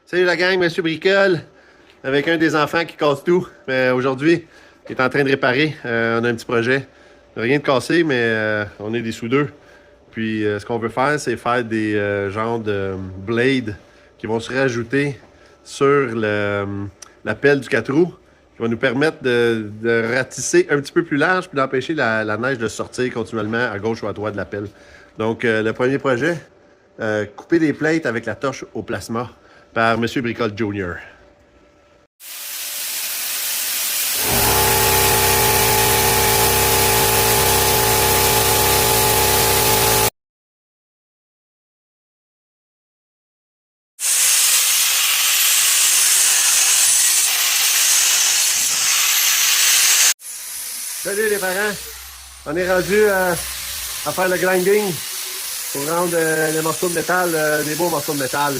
Salut la gang, Monsieur Bricole, avec un des enfants qui casse tout. Mais aujourd'hui, il est en train de réparer. On a un petit projet. Rien de cassé, mais on est des soudeurs. Puis ce qu'on veut faire, c'est faire des genres de blades qui vont se rajouter sur la pelle du 4 roues, qui va nous permettre de ratisser un petit peu plus large puis d'empêcher la neige de sortir continuellement à gauche ou à droite de la pelle. Donc, le premier projet, couper des plates avec la torche au plasma par Monsieur Bricole Jr. Salut les parents! On est rendu à faire le grinding pour rendre les morceaux de métal, des beaux morceaux de métal.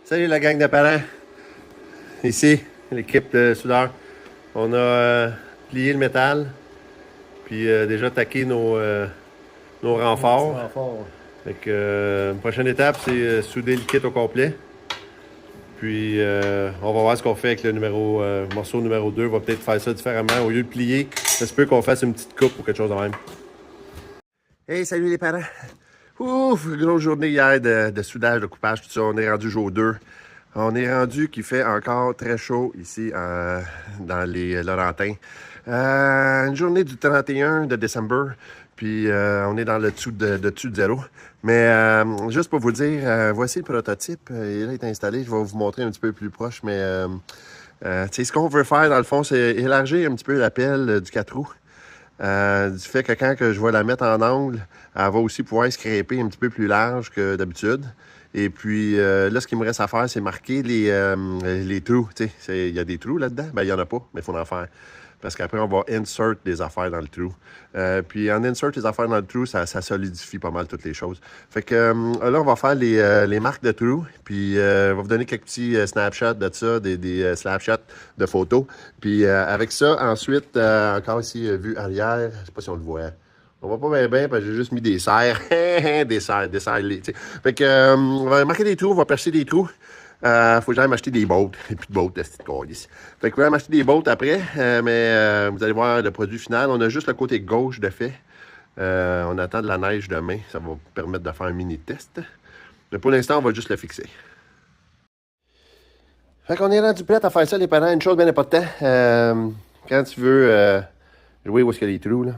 Salut la gang de parents! Ici, l'équipe de soudeurs. On a plié le métal, puis déjà taqué nos renforts. Fait que, prochaine étape, c'est souder le kit au complet. Puis, on va voir ce qu'on fait avec le morceau numéro 2. On va peut-être faire ça différemment. Au lieu de plier, ça se peut qu'on fasse une petite coupe ou quelque chose de même. Hey, salut les parents! Ouf, grosse journée hier de soudage, de coupage, tout ça. On est rendu jour 2. On est rendu qu'il fait encore très chaud ici dans les Laurentins. Une journée du 31 de décembre. Puis on est dans le dessous de zéro. Mais juste pour vous dire, voici le prototype. Il est installé. Je vais vous montrer un petit peu plus proche. Mais ce qu'on veut faire, dans le fond, c'est élargir un petit peu la pelle du 4 roues. Du fait que quand je vais la mettre en angle, elle va aussi pouvoir scraper un petit peu plus large que d'habitude. Et puis là, ce qu'il me reste à faire, c'est marquer les trous. Il y a des trous là-dedans? Ben, il n'y en a pas, mais il faut en faire. Parce qu'après, on va insert des affaires dans le trou. Puis en insert des affaires dans le trou, ça solidifie pas mal toutes les choses. Fait que là, on va faire les marques de trous. Puis on va vous donner quelques petits snapshots de ça, des snapshots de photos. Puis avec ça, ensuite, encore ici, vue arrière, je sais pas si on le voit. On voit pas bien parce que j'ai juste mis des serres. des serres. Fait que on va marquer des trous, on va percer des trous. Faut que j'aille m'acheter des bottes. Il n'y a plus de bottes de cette corde ici. Fait que je vais m'acheter des bottes après. Mais vous allez voir le produit final. On a juste le côté gauche de fait. On attend de la neige demain. Ça va permettre de faire un mini test. Mais pour l'instant, on va juste le fixer. Fait qu'on est rendu prêt à faire ça, les parents. Une chose bien importante. Quand tu veux jouer où est-ce qu'il y a les trous, là,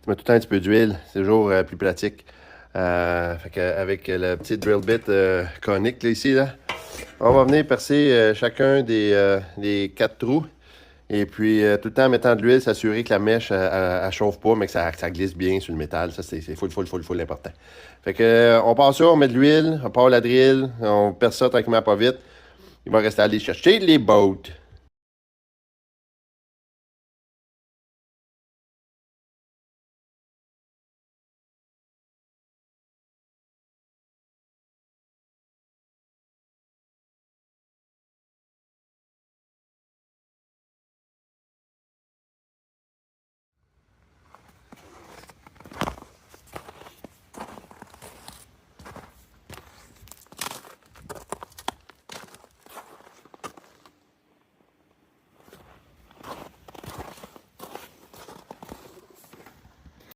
tu mets tout le temps un petit peu d'huile. C'est toujours plus pratique. Fait qu'avec le petit drill bit conique là, ici, là, on va venir percer chacun des 4 trous. Et puis, tout le temps en mettant de l'huile, s'assurer que la mèche, elle chauffe pas, mais que ça glisse bien sur le métal. Ça, c'est full important. Fait que, on passe ça, on met de l'huile, on part la drill, on perce ça tranquillement pas vite. Il va rester à aller chercher les bottes.